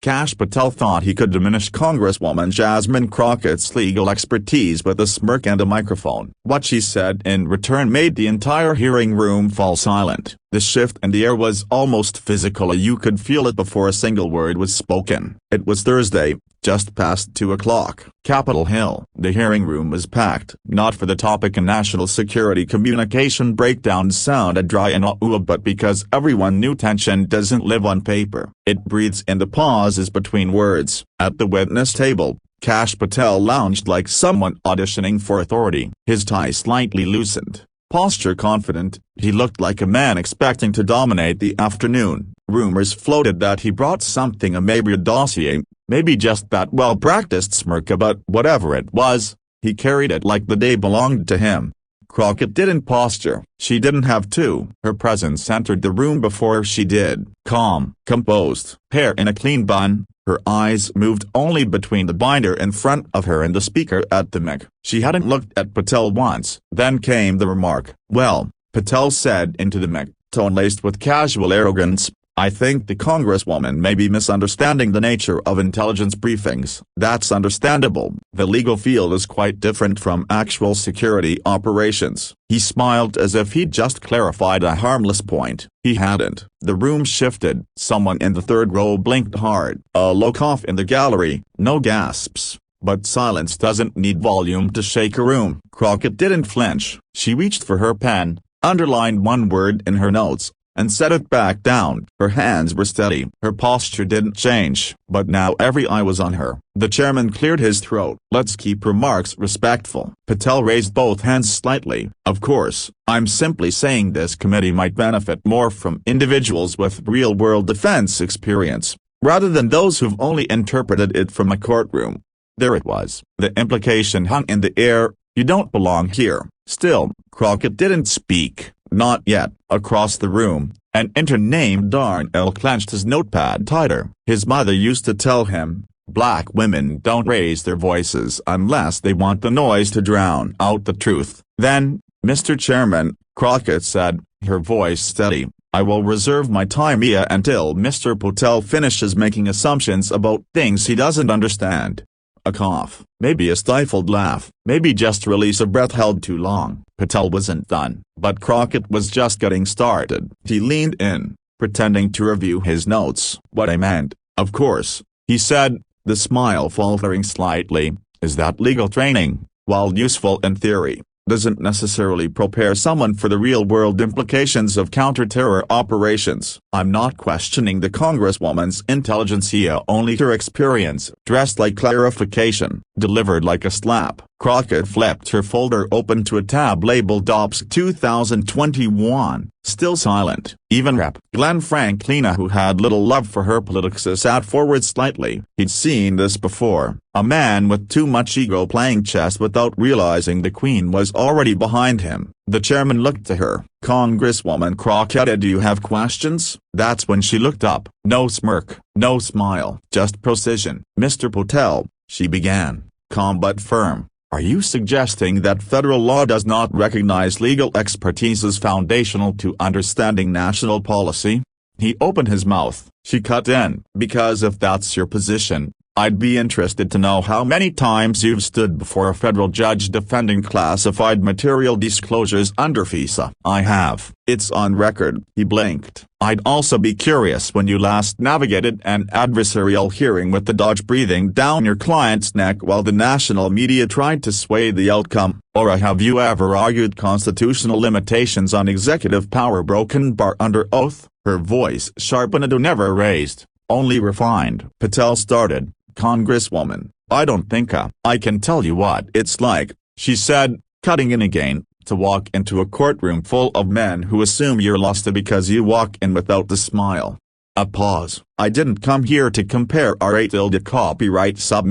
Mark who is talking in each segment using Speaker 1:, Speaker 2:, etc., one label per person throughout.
Speaker 1: Cash Patel thought he could diminish Congresswoman Jasmine Crockett's legal expertise with a smirk and a microphone. What she said in return made the entire hearing room fall silent. The shift in the air was almost physical. You could feel it before a single word was spoken. It was Thursday, just past 2 o'clock. Capitol Hill. The hearing room was packed, not for the topic in national security communication breakdowns sounded dry and but because everyone knew tension doesn't live on paper. It breathes in the pauses between words. At the witness table, Cash Patel lounged like someone auditioning for authority. His tie slightly loosened, posture confident. He looked like a man expecting to dominate the afternoon. Rumors floated that he brought something, maybe a dossier, maybe just that well-practiced smirk, but whatever it was, he carried it like the day belonged to him. Crockett didn't posture. She didn't have to. Her presence entered the room before she did. Calm, composed, hair in a clean bun, her eyes moved only between the binder in front of her and the speaker at the mic. She hadn't looked at Patel once. Then came the remark. "Well," Patel said into the mic, tone laced with casual arrogance, "I think the Congresswoman may be misunderstanding the nature of intelligence briefings." That's understandable. The legal field is quite different from actual security operations. He smiled as if he'd just clarified a harmless point. He hadn't. The room shifted. Someone in the third row blinked hard. A low cough in the gallery. No gasps. But silence doesn't need volume to shake a room. Crockett didn't flinch. She reached for her pen, underlined one word in her notes, and set it back down. Her hands were steady. Her posture didn't change, but now every eye was on her. The chairman cleared his throat. "Let's keep remarks respectful." Patel raised both hands slightly. "Of course, I'm simply saying this committee might benefit more from individuals with real-world defense experience, rather than those who've only interpreted it from a courtroom." There it was. The implication hung in the air. You don't belong here. Still, Crockett didn't speak. Not yet. Across the room, an intern named Darnell clenched his notepad tighter. His mother used to tell him, "Black women don't raise their voices unless they want the noise to drown out the truth." Then, "Mr. Chairman," Crockett said, her voice steady, "I will reserve my time here until Mr. Patel finishes making assumptions about things he doesn't understand." A cough, maybe a stifled laugh, maybe just release a breath held too long. Patel wasn't done, but Crockett was just getting started. He leaned in, pretending to review his notes. "What I meant, of course," he said, the smile faltering slightly, "is that legal training, while useful in theory, doesn't necessarily prepare someone for the real-world implications of counter-terror operations. I'm not questioning the Congresswoman's intelligence here, only her experience." Dressed like clarification, delivered like a slap, Crockett flipped her folder open to a tab labeled Ops 2021. Still silent. Even Rep. Glenn Franklina, who had little love for her politics, sat forward slightly. He'd seen this before. A man with too much ego playing chess without realizing the queen was already behind him. The chairman looked to her. "Congresswoman Crockett, do you have questions?" That's when she looked up. No smirk, no smile, just precision. "Mr. Patel," she began, calm but firm, "are you suggesting that federal law does not recognize legal expertise as foundational to understanding national policy?" He opened his mouth. She cut in. "Because if that's your position, I'd be interested to know how many times you've stood before a federal judge defending classified material disclosures under FISA." "I have. It's on record." He blinked. "I'd also be curious when you last navigated an adversarial hearing with the Dodge breathing down your client's neck while the national media tried to sway the outcome. Or have you ever argued constitutional limitations on executive power broken bar under oath?" Her voice sharpened and never raised, only refined. Patel started. "Congresswoman, I don't think I can tell you what it's like," she said, cutting in again, "to walk into a courtroom full of men who assume you're lost because you walk in without the smile." A pause. "I didn't come here to compare our copyright sub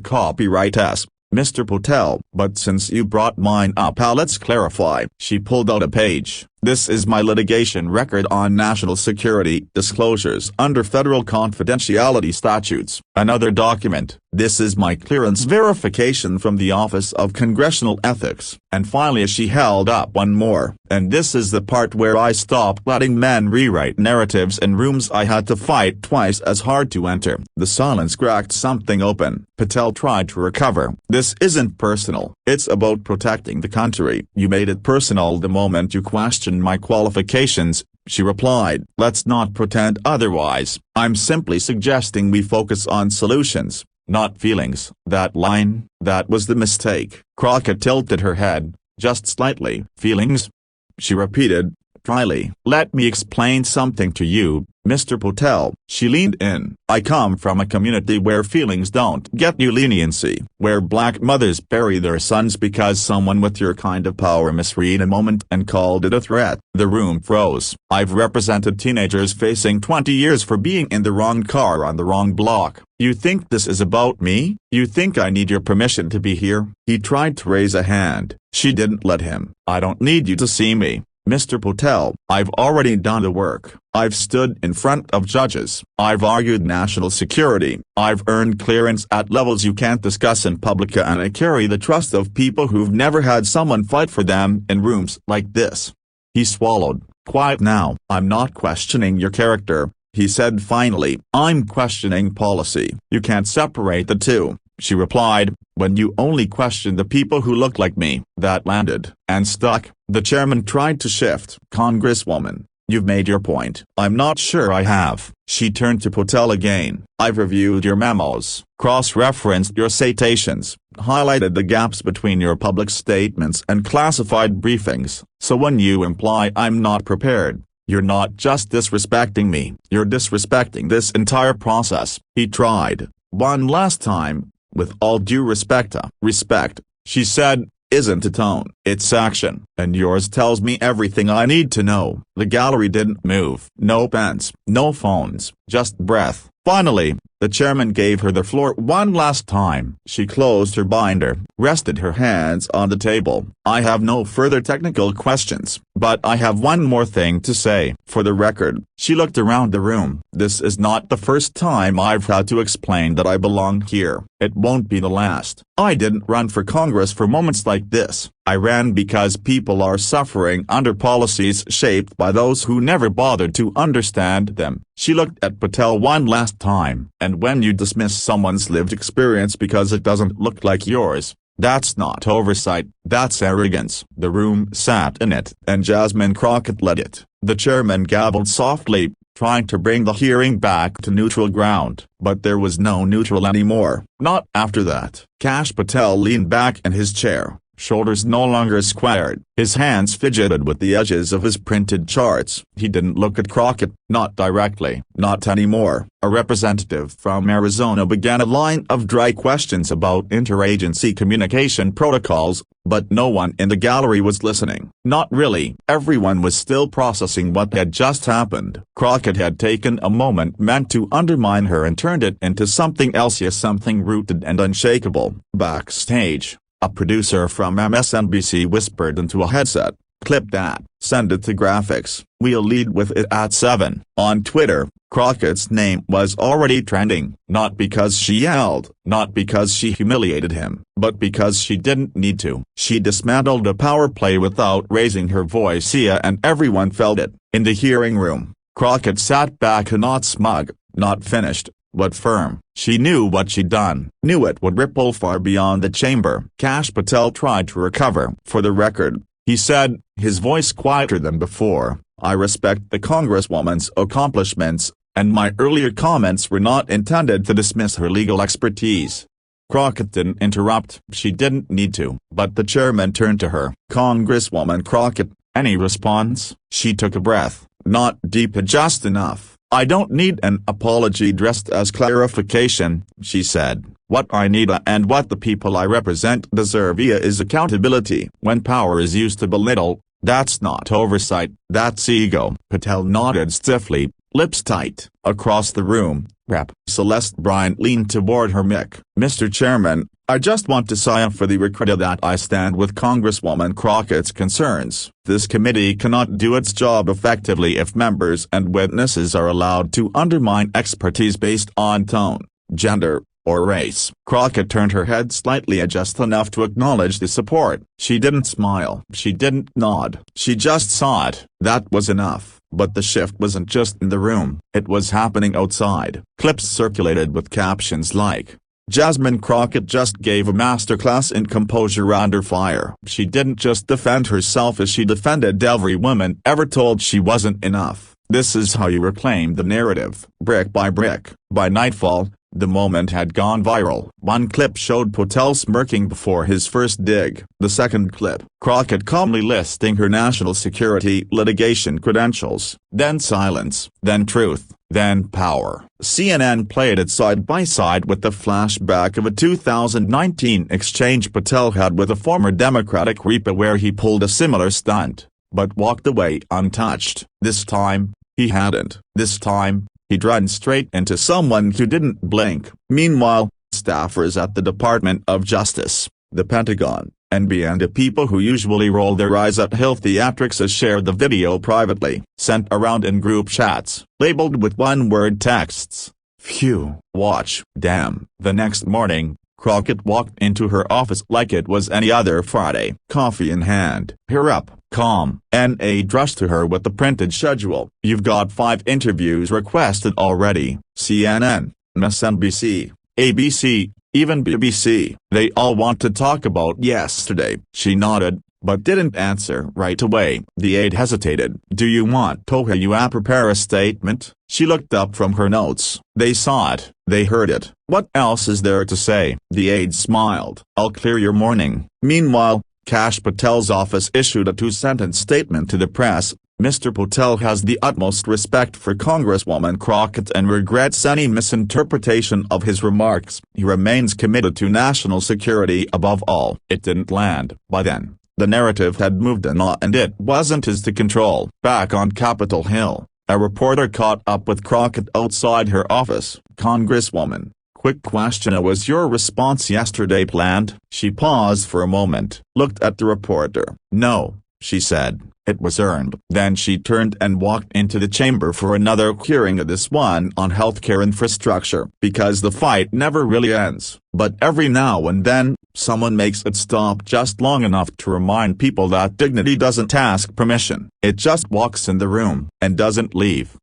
Speaker 1: copyright s, Mr. Patel, but since you brought mine up, let's clarify." She pulled out a page. This is my litigation record on national security disclosures under federal confidentiality statutes. Another document. This is my clearance verification from the Office of Congressional Ethics. And finally she held up one more. And this is the part where I stopped letting men rewrite narratives in rooms I had to fight twice as hard to enter. The silence cracked something open. Patel tried to recover. This isn't personal. It's about protecting the country. You made it personal the moment you questioned my qualifications, she replied. Let's not pretend otherwise. I'm simply suggesting we focus on solutions, not feelings. That line, that was the mistake. Crockett tilted her head, just slightly. Feelings? She repeated, dryly. Let me explain something to you, Mr. Patel. She leaned in. I come from a community where feelings don't get you leniency, where black mothers bury their sons because someone with your kind of power misread a moment and called it a threat. The room froze. I've represented teenagers facing 20 years for being in the wrong car on the wrong block. You think this is about me? You think I need your permission to be here? He tried to raise a hand. She didn't let him. I don't need you to see me, Mr. Patel. I've already done the work. I've stood in front of judges. I've argued national security. I've earned clearance at levels you can't discuss in public, and I carry the trust of people who've never had someone fight for them in rooms like this. He swallowed. Quiet now. I'm not questioning your character, he said finally. I'm questioning policy. You can't separate the two, she replied. When you only question the people who look like me. That landed, and stuck. The chairman tried to shift. Congresswoman, you've made your point. I'm not sure I have. She turned to Patel again. I've reviewed your memos, cross-referenced your citations, highlighted the gaps between your public statements and classified briefings. So when you imply I'm not prepared, you're not just disrespecting me, you're disrespecting this entire process. He tried. One last time. With all due respect, respect, she said, isn't a tone. It's action. And yours tells me everything I need to know. The gallery didn't move. No pens, no phones, just breath. Finally, the chairman gave her the floor one last time. She closed her binder, rested her hands on the table. I have no further technical questions, but I have one more thing to say. For the record, she looked around the room. This is not the first time I've had to explain that I belong here. It won't be the last. I didn't run for Congress for moments like this. I ran because people are suffering under policies shaped by those who never bothered to understand them. She looked at Patel one last time. And when you dismiss someone's lived experience because it doesn't look like yours, that's not oversight, that's arrogance. The room sat in it, and Jasmine Crockett led it. The chairman gabbled softly, trying to bring the hearing back to neutral ground. But there was no neutral anymore. Not after that. Cash Patel leaned back in his chair, shoulders no longer squared. His hands fidgeted with the edges of his printed charts. He didn't look at Crockett, not directly. Not anymore. A representative from Arizona began a line of dry questions about interagency communication protocols, but no one in the gallery was listening. Not really. Everyone was still processing what had just happened. Crockett had taken a moment meant to undermine her and turned it into something else, yes, something rooted and unshakable. Backstage, a producer from MSNBC whispered into a headset, "Clip that, send it to graphics, we'll lead with it at 7. On Twitter, Crockett's name was already trending, not because she yelled, not because she humiliated him, but because she didn't need to. She dismantled a power play without raising her voice, and everyone felt it. In the hearing room, Crockett sat back, not smug, not finished, but firm. She knew what she'd done, knew it would ripple far beyond the chamber. Cash Patel tried to recover. For the record, he said, his voice quieter than before, I respect the Congresswoman's accomplishments, and my earlier comments were not intended to dismiss her legal expertise. Crockett didn't interrupt. She didn't need to. But the chairman turned to her. Congresswoman Crockett, any response? She took a breath. Not deep, just enough. I don't need an apology dressed as clarification, she said. What I need and what the people I represent deserve is accountability. When power is used to belittle, that's not oversight, that's ego. Patel nodded stiffly, lips tight. Across the room, Rep. Celeste Bryant leaned toward her mic. Mr. Chairman, I just want to sign for the record that I stand with Congresswoman Crockett's concerns. This committee cannot do its job effectively if members and witnesses are allowed to undermine expertise based on tone, gender, or race. Crockett turned her head slightly just enough to acknowledge the support. She didn't smile. She didn't nod. She just saw it. That was enough. But the shift wasn't just in the room. It was happening outside. Clips circulated with captions like, "Jasmine Crockett just gave a masterclass in composure under fire." She didn't just defend herself as she defended every woman ever told she wasn't enough. This is how you reclaim the narrative. Brick by brick. By nightfall, the moment had gone viral. One clip showed Patel smirking before his first dig. The second clip, Crockett calmly listing her national security litigation credentials. Then silence. Then truth. Then power. CNN played it side by side with the flashback of a 2019 exchange Patel had with a former Democratic Rep where he pulled a similar stunt, but walked away untouched. This time, he hadn't. This time, he'd run straight into someone who didn't blink. Meanwhile, staffers at the Department of Justice, the Pentagon, and beyond people who usually roll their eyes at Hill theatrics as shared the video privately, sent around in group chats, labeled with one-word texts. Phew. Watch. Damn. The next morning, Crockett walked into her office like it was any other Friday. Coffee in hand. "Here up, calm." An aide rushed to her with the printed schedule. "You've got 5 interviews requested already." CNN, MSNBC, ABC, even BBC. "They all want to talk about yesterday." She nodded, but didn't answer right away. The aide hesitated. "Do you want to prepare a statement?" She looked up from her notes. They saw it. They heard it. "What else is there to say?" The aide smiled. "I'll clear your morning." Meanwhile, Cash Patel's office issued a 2-sentence statement to the press. "Mr. Patel has the utmost respect for Congresswoman Crockett and regrets any misinterpretation of his remarks. He remains committed to national security above all." It didn't land. By then, the narrative had moved on and it wasn't his to control. Back on Capitol Hill, a reporter caught up with Crockett outside her office. "Congresswoman, quick question. Was your response yesterday planned?" She paused for a moment, looked at the reporter. "No," she said. "It was earned." Then she turned and walked into the chamber for another hearing, this one on healthcare infrastructure. Because the fight never really ends, but every now and then, someone makes it stop just long enough to remind people that dignity doesn't ask permission. It just walks in the room, and doesn't leave.